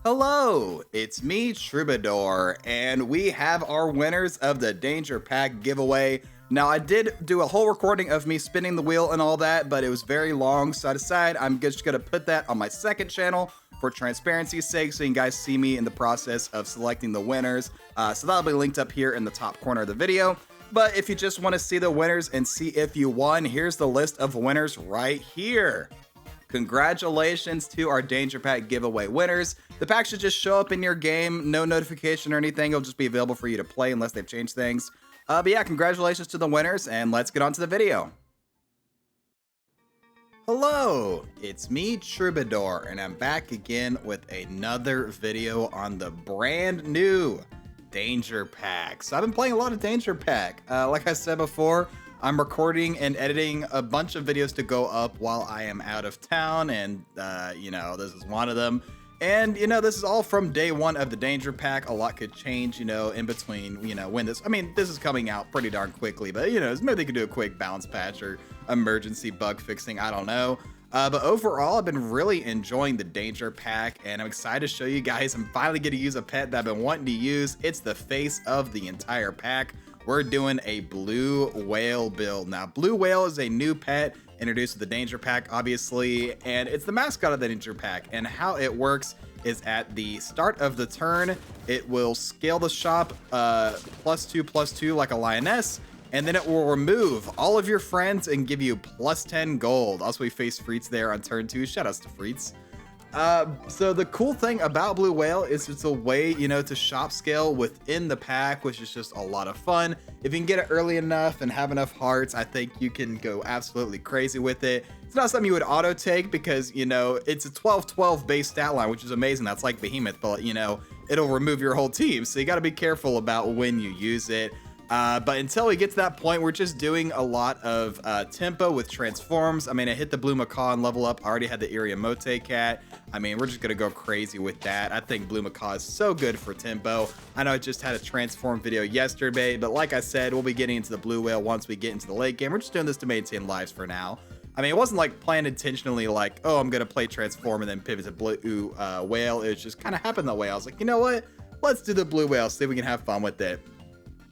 Hello, it's me, Troubadour, and we have our winners of the Danger Pack giveaway. Now, I did do a whole recording of me spinning the wheel and all that, but it was very long, so I decided I'm just going to put that on my second channel for transparency's sake, so you guys see me in the process of selecting the winners. So that'll be linked up here in the top corner of the video. But if you just want to see the winners and see if you won, here's the list of winners right here. Congratulations to our Danger Pack giveaway winners. The pack should just show up in your game, no notification or anything. It'll just be available for you to play unless they've changed things. But yeah, congratulations to the winners, and let's get on to the video. Hello, it's me, Troubadour, and I'm back again with another video on the brand new Danger Pack. So I've been playing a lot of Danger Pack. Like I said before, I'm recording and editing a bunch of videos to go up while I am out of town, and this is one of them. And this is all from day one of the Danger Pack. A lot could change, in between, when this is coming out pretty darn quickly, but maybe they could do a quick balance patch or emergency bug fixing, I don't know. But overall, I've been really enjoying the Danger Pack, and I'm excited to show you guys. I'm finally going to use a pet that I've been wanting to use. It's the face of the entire pack. We're doing a blue whale build. Now, blue whale is a new pet introduced to the Danger Pack, obviously, and it's the mascot of the Danger Pack. And how it works is at the start of the turn, it will scale the shop +2/+2 like a lioness, and then it will remove all of your friends and give you +10 gold. Also, we face Freets there on turn 2. Shoutouts to Freets. So the cool thing about Blue Whale is it's a way, to shop scale within the pack, which is just a lot of fun. If you can get it early enough and have enough hearts, I think you can go absolutely crazy with it. It's not something you would auto take because, it's a 12-12 base stat line, which is amazing. That's like Behemoth, but, it'll remove your whole team. So you got to be careful about when you use it. But until we get to that point, we're just doing a lot of tempo with transforms. I hit the Blue Macaw and level up. I already had the Iriomote cat. We're just going to go crazy with that. I think Blue Macaw is so good for tempo. I know I just had a transform video yesterday, but like I said, we'll be getting into the Blue Whale once we get into the late game. We're just doing this to maintain lives for now. It wasn't like planned intentionally like, oh, I'm going to play transform and then pivot to Blue Whale. It just kind of happened that way. I was like, you know what? Let's do the Blue Whale, see if we can have fun with it.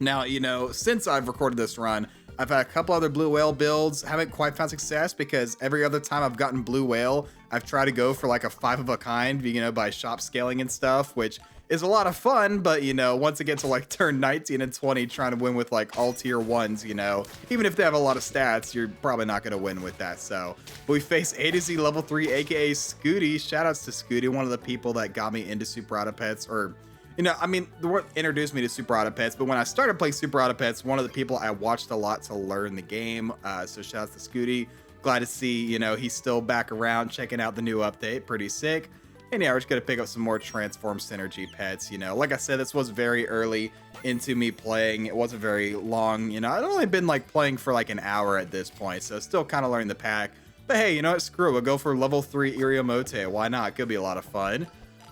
Now, since I've recorded this run, I've had a couple other Blue Whale builds. Haven't quite found success because every other time I've gotten Blue Whale, I've tried to go for like a 5 of a kind, by shop scaling and stuff, which is a lot of fun. But, once it gets to like turn 19 and 20, trying to win with like all tier 1s, even if they have a lot of stats, you're probably not going to win with that. So we face A to Z level 3, aka Scooty. Shoutouts to Scooty, one of the people that got me into superautopets, or the word introduced me to superautopets, but when I started playing superautopets, one of the people I watched a lot to learn the game. So shout out to Scooty. Glad to see, he's still back around checking out the new update. Pretty sick. And yeah, we're just going to pick up some more transform synergy pets. Like I said, this was very early into me playing. It wasn't very long. I'd only been like playing for like an hour at this point. So still kind of learning the pack. But hey, screw it. We'll go for level 3 Iriomote. Why not? It could be a lot of fun.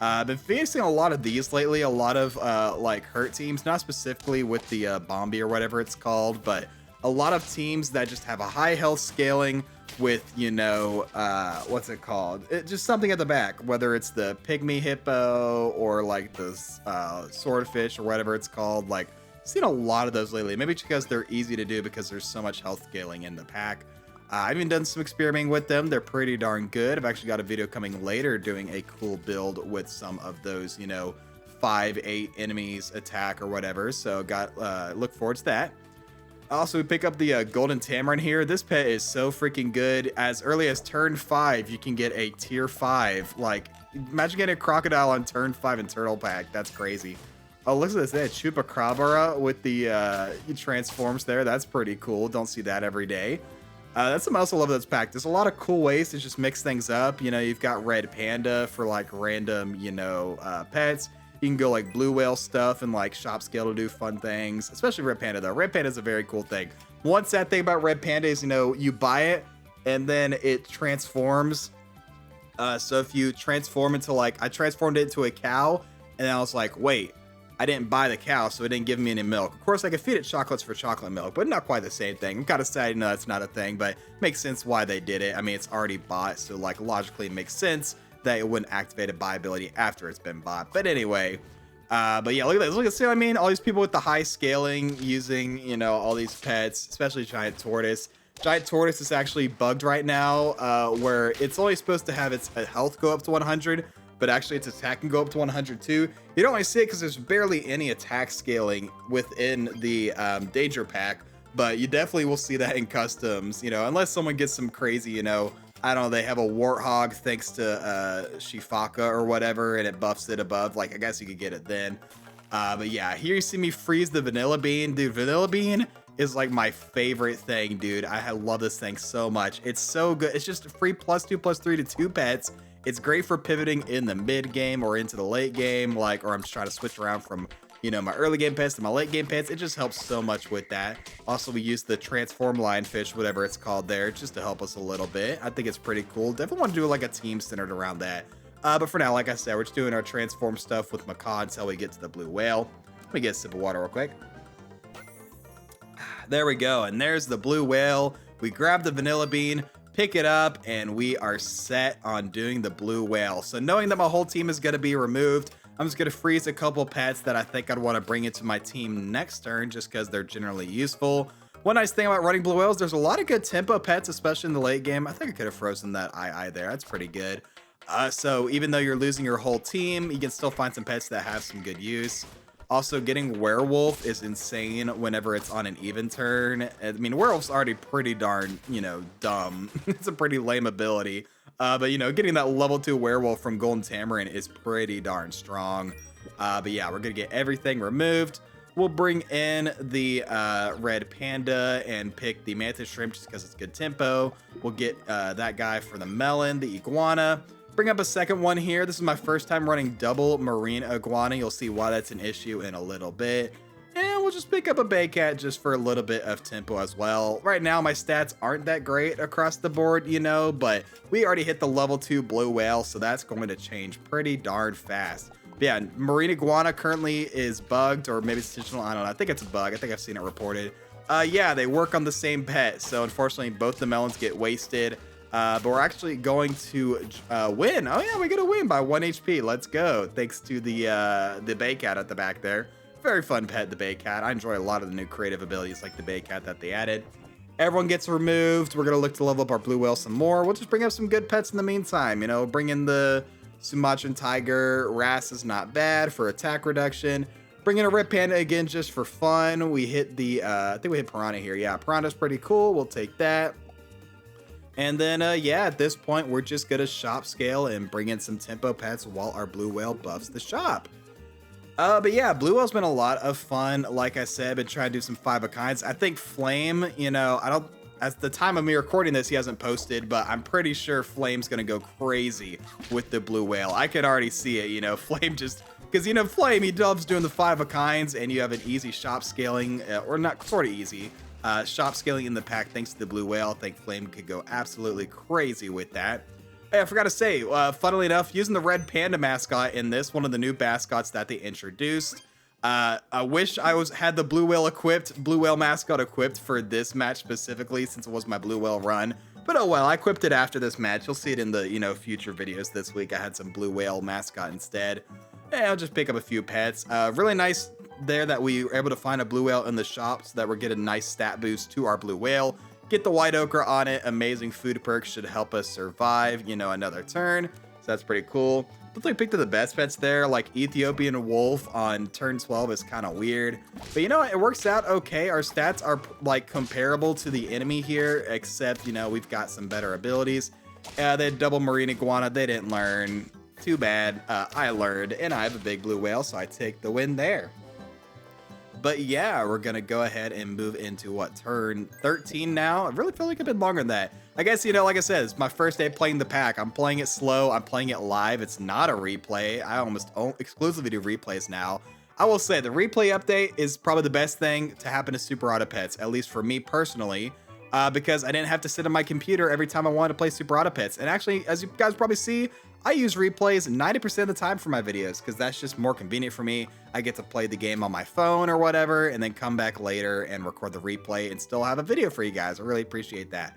I've been facing a lot of these lately, a lot of like hurt teams, not specifically with the Bombi or whatever it's called, but a lot of teams that just have a high health scaling with, what's it called? Just something at the back, whether it's the Pygmy Hippo or like the Swordfish or whatever it's called. Like, I've seen a lot of those lately, maybe because they're easy to do because there's so much health scaling in the pack. I've even done some experimenting with them. They're pretty darn good. I've actually got a video coming later doing a cool build with some of those, 5-8 enemies attack or whatever. So look forward to that. Also, we pick up the Golden Tamarin here. This pet is so freaking good. As early as turn 5, you can get a tier 5. Like, imagine getting a crocodile on turn 5 in Turtle Pack. That's crazy. Oh, look at this. They had Chupacabra with the transforms there. That's pretty cool. Don't see that every day. That's something else I love that's packed. There's a lot of cool ways to just mix things up. You've got Red Panda for like random, pets. You can go like Blue Whale stuff and like shop scale to do fun things, especially Red Panda though. Red Panda is a very cool thing. One sad thing about Red Panda is, you buy it and then it transforms. So if you transform into I transformed it into a cow and I was like, wait, I didn't buy the cow, so it didn't give me any milk. Of course, I could feed it chocolates for chocolate milk, but not quite the same thing. I'm kind of sad, that's not a thing, but makes sense why they did it. It's already bought, so logically it makes sense that it wouldn't activate a buy ability after it's been bought. But anyway, but yeah, look at this. Look at, see what I mean? All these people with the high scaling using, you know, all these pets, especially Giant Tortoise. Giant Tortoise is actually bugged right now, where it's only supposed to have its health go up to 100, but actually its attack can go up to 100 too. You don't really see it because there's barely any attack scaling within the Danger Pack, but you definitely will see that in customs, you know, unless someone gets some crazy, you know, I don't know, they have a Warthog thanks to Shifaka or whatever, and it buffs it above. Like, I guess you could get it then. But yeah, here you see me freeze the Vanilla Bean. Dude, Vanilla Bean is like my favorite thing, dude. I love this thing so much. It's so good. It's just free +2/+3 to 2 pets. It's great for pivoting in the mid game or into the late game, like, or I'm just trying to switch around from, you know, my early game pets to my late game pets. It just helps so much with that. Also, we use the transform lionfish, whatever it's called there, just to help us a little bit. I think it's pretty cool. Definitely want to do like a team centered around that. But for now, like I said, we're just doing our transform stuff with Macaw until we get to the blue whale. Let me get a sip of water real quick. There we go. And there's the blue whale. We grab the Vanilla Bean, pick it up, and we are set on doing the blue whale. So knowing that my whole team is going to be removed, I'm just going to freeze a couple pets that I think I'd want to bring into my team next turn just because they're generally useful. One nice thing about running blue whales, there's a lot of good tempo pets, especially in the late game. I think I could have frozen that II there. That's pretty good. So even though you're losing your whole team, you can still find some pets that have some good use. Also, getting Werewolf is insane whenever it's on an even turn. I mean, Werewolf's already pretty darn, you know, dumb. It's a pretty lame ability. But, you know, getting that level 2 Werewolf from Golden Tamarin is pretty darn strong. But yeah, we're going to get everything removed. We'll bring in the Red Panda and pick the Mantis Shrimp just because it's good tempo. We'll get that guy for the Melon, the Iguana. Bring up a second one here. This is my first time running double Marine Iguana. You'll see why that's an issue in a little bit. And we'll just pick up a Baycat just for a little bit of tempo as well. Right now, my stats aren't that great across the board, you know, but we already hit the level 2 blue whale, so that's going to change pretty darn fast. But yeah, Marine Iguana currently is bugged, or maybe it's intentional. I don't know. I think it's a bug. I think I've seen it reported. Yeah, they work on the same pet, so unfortunately, both the melons get wasted. But we're actually going to win. Oh yeah, we get a win by 1 HP. Let's go. Thanks to the Baycat at the back there. Very fun pet, the Baycat. I enjoy a lot of the new creative abilities like the Baycat that they added. Everyone gets removed. We're going to look to level up our blue whale some more. We'll just bring up some good pets in the meantime. You know, bring in the Sumatran tiger. Wrasse is not bad for attack reduction. Bring in a Red Panda again just for fun. We hit the, I think we hit Piranha here. Yeah, Piranha's pretty cool. We'll take that. And then, yeah, at this point, we're just going to shop scale and bring in some tempo pets while our blue whale buffs the shop. But yeah, blue whale's been a lot of fun. Like I said, been trying to do some 5-of-kinds. I think Flame, you know, at the time of me recording this, he hasn't posted, but I'm pretty sure Flame's going to go crazy with the blue whale. I could already see it, you know, Flame just, because, you know, Flame, he loves doing the 5-of-kinds, and you have an easy shop scaling, or not sort of easy. Shop scaling in the pack thanks to the blue whale. I think Flame could go absolutely crazy with that. Hey, I forgot to say, funnily enough, using the Red Panda mascot in this, one of the new mascots that they introduced. I wish I had the blue whale mascot equipped for this match specifically, since it was my blue whale run. But oh well, I equipped it after this match. You'll see it in the, you know, future videos this week. I had some blue whale mascot instead. And I'll just pick up a few pets. Really nice there that we were able to find a blue whale in the shop so that we're getting a nice stat boost to our blue whale. Get the white ochre on it. Amazing food perks should help us survive, you know, another turn. So that's pretty cool. Looks like we picked up the best pets there, like Ethiopian wolf on turn 12 is kind of weird. But you know what? It works out okay. Our stats are like comparable to the enemy here, except, you know, we've got some better abilities. They had double Marine Iguana. They didn't learn. Too bad. I learned, and I have a big blue whale, so I take the win there. But yeah, we're going to go ahead and move into, what, turn 13 now? I really feel like I've been longer than that. I guess, you know, like I said, it's my first day playing the pack. I'm playing it slow. I'm playing it live. It's not a replay. I almost exclusively do replays now. I will say the replay update is probably the best thing to happen to superautopets, at least for me personally, because I didn't have to sit on my computer every time I wanted to play superautopets. And actually, as you guys probably see, I use replays 90% of the time for my videos because that's just more convenient for me. I get to play the game on my phone or whatever and then come back later and record the replay and still have a video for you guys. I really appreciate that.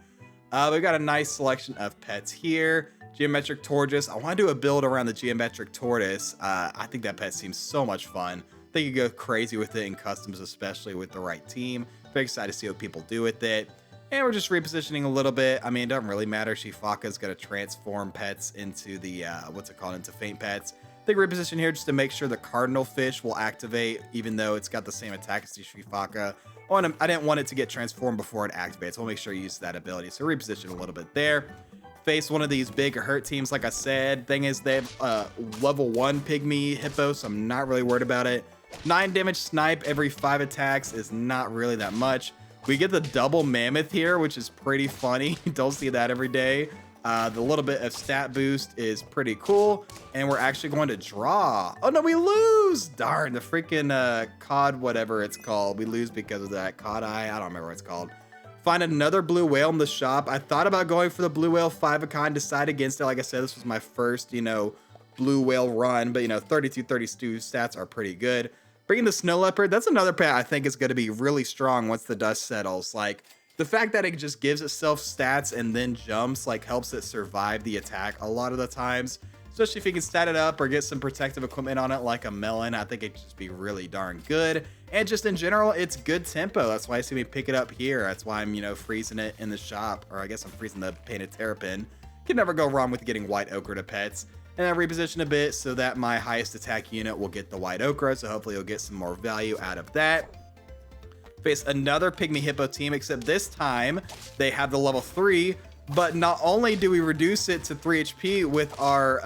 We got a nice selection of pets here. Geometric tortoise. I want to do a build around the geometric tortoise. I think that pet seems so much fun. I think you go crazy with it in customs, especially with the right team. Very excited to see what people do with it. And we're just repositioning a little bit. I mean, it doesn't really matter. Shifaka is going to transform pets into the, into faint pets. I think reposition here just to make sure the cardinal fish will activate, even though it's got the same attack as the Shifaka. I didn't want it to get transformed before it activates, so we'll make sure you use that ability. So reposition a little bit there. Face one of these big hurt teams, like I said. Thing is, they have level 1 pygmy hippo, so I'm not really worried about it. 9 damage snipe every 5 attacks is not really that much. We get the double mammoth here, which is pretty funny. Don't see that every day. The little bit of stat boost is pretty cool. And we're actually going to draw. Oh no, we lose! Darn, the freaking cod, whatever it's called. We lose because of that cod eye. I don't remember what it's called. Find another blue whale in the shop. I thought about going for the blue whale 5-of-kind, decide against it. Like I said, this was my first, blue whale run. But, 32 stats are pretty good. Bringing the snow leopard, that's another pet I think is going to be really strong once the dust settles. Like, the fact that it just gives itself stats and then jumps, like, helps it survive the attack a lot of the times. Especially if you can stat it up or get some protective equipment on it like a melon, I think it could just be really darn good. And just in general, it's good tempo. That's why I see me pick it up here. That's why I'm, freezing it in the shop. Or I guess I'm freezing the painted terrapin. Can never go wrong with getting white ochre to pets. And I reposition a bit so that my highest attack unit will get the white ochre. So hopefully you'll get some more value out of that. Face another pygmy hippo team, except this time they have the level 3. But not only do we reduce it to 3 HP with our,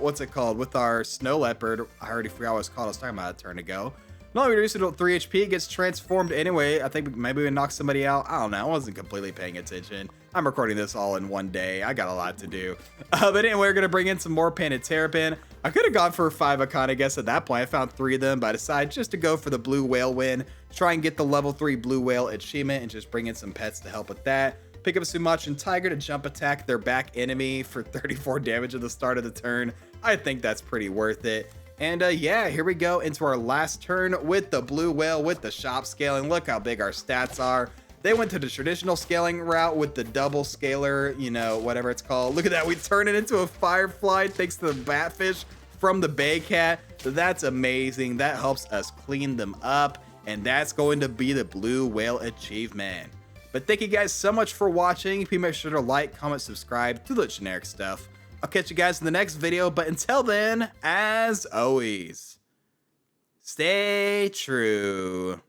with our snow leopard. I already forgot what it's called. I was talking about a turn ago. Not only reduce it to 3 HP, it gets transformed anyway. I think maybe we knock somebody out. I don't know. I wasn't completely paying attention. I'm recording this all in one day. I got a lot to do. But anyway, we're going to bring in some more painted terrapin. I could have gone for 5-of-kind, I guess, at that point. I found 3 of them, but I decided just to go for the blue whale win. Try and get the level 3 blue whale achievement and just bring in some pets to help with that. Pick up a Sumatran tiger to jump attack their back enemy for 34 damage at the start of the turn. I think that's pretty worth it. And yeah, here we go into our last turn with the blue whale with the shop scaling. Look how big our stats are. They went to the traditional scaling route with the double scaler, whatever it's called. Look at that. We turn it into a firefly thanks to the batfish from the bay cat. So that's amazing. That helps us clean them up. And that's going to be the blue whale achievement. But thank you guys so much for watching. Please make sure to like, comment, subscribe to the generic stuff. I'll catch you guys in the next video, but until then, as always, stay true.